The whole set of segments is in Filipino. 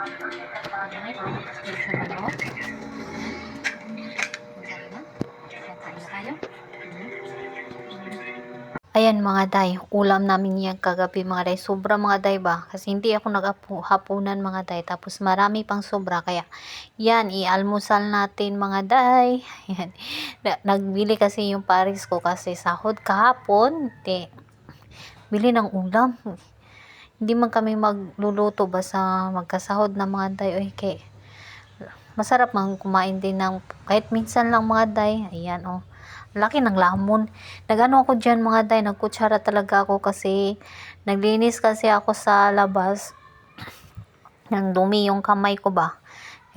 Ayan, yung sa manok. Ayan. Masarap na. Kakain na tayo. Ayan mga day, ulam namin yan kagabi mga day. Sobra mga day ba? Kasi hindi ako naghapunan mga day. Tapos marami pang sobra. Kaya yan, i-almusal natin mga day. Yan. Nagbili kasi yung paris ko kasi sahod kahapon. Bili ng ulam. Hindi man kami magluluto basta magkasahod na mga day. Okay. Masarap man kumain din ng kahit minsan lang mga day. Ayan oh. Laki ng lamon. Nagano ako dyan mga day, nagkutsara talaga ako kasi naglinis kasi ako sa labas. Nang dumi yung kamay ko ba.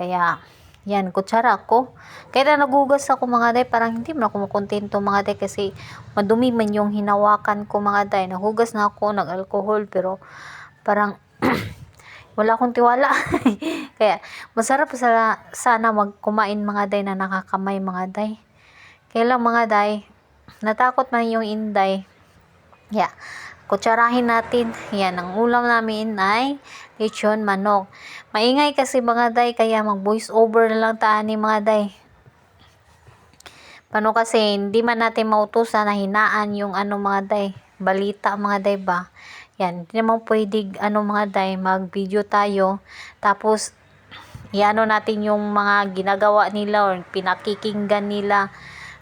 Kaya, yan, kutsara ako. Kaya nagugas ako mga day, parang hindi man ako makontento mga day kasi madumi man yung hinawakan ko mga day. Nagugas na ako, nag-alcohol, pero parang wala akong tiwala. Kaya, masarap sana magkumain mga day na nakakamay mga day. Kaya lang mga day, natakot man yung inday. Yeah. Kutsarahin natin. Yan, ang ulam namin ay lechon manok. Maingay kasi mga day, kaya mag voice over na lang ni mga day. Paano kasi, hindi man natin mautusan na hinaan yung ano mga day, balita mga day ba. Yan, hindi naman pwede mga day, mag video tayo. Tapos, iano natin yung mga ginagawa nila or pinakikinggan nila.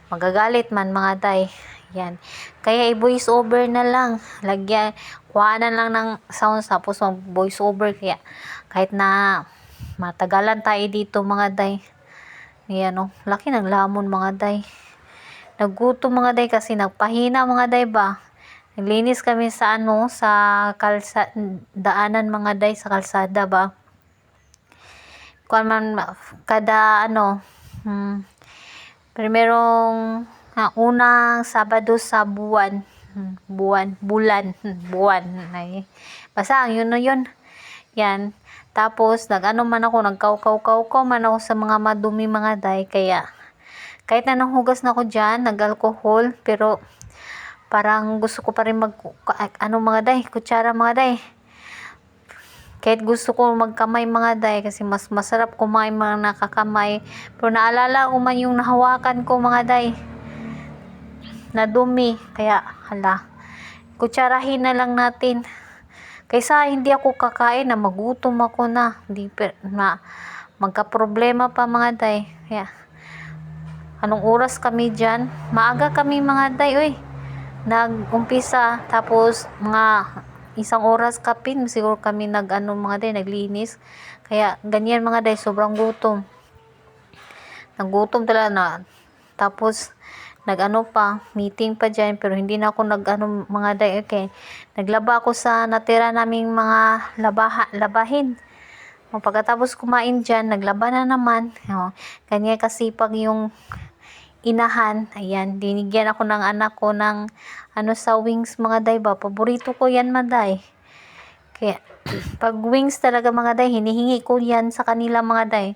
Magagalit man mga day. Yan. Kaya i-voice over na lang. Lagyan, kuhanan lang ng sounds tapos mag-voice over. Kaya kahit na matagalan tayo dito mga day. Ayan oh. Laki ng lamon mga day. Naggutom mga day kasi nagpahina mga day ba. Naglinis kami sa daanan mga day sa kalsada ba. Kung man kada primerong unang Sabado sa buwan. Buwan. Ay, basta yun na yun. Yan. Tapos, nagkaukaw man ako sa mga madumi mga day. Kaya, kahit na nanghugas na ako dyan, nag-alcohol, pero, parang gusto ko pa rin mga day, kutsara mga day. Kahit gusto ko magkamay mga day kasi mas masarap kumain mga nakakamay. Pero naalala ko man yung nahawakan ko mga day. Nadumi. Kaya kutsarahin na lang natin. Kaysa hindi ako kakain na magutom ako na. Magka-problema pa mga day. Kaya anong oras kami dyan? Maaga kami mga day. Uy. Nag-umpisa. Tapos mga 1 oras kapin siguro kami mga day naglinis. Kaya ganyan mga day, sobrang gutom. Nagutom talaga na. Tapos meeting pa dyan, pero hindi na ako mga day. Okay. Naglaba ako sa natira naming mga labahin. Pagkatapos kumain dyan, naglaba na naman. Ganyan kasipag yung inahan. Ayan, dinigyan ako ng anak ko ng sa wings mga day ba. Paborito ko yan mga day. Kaya, pag wings talaga mga day, hinihingi ko yan sa kanila mga day.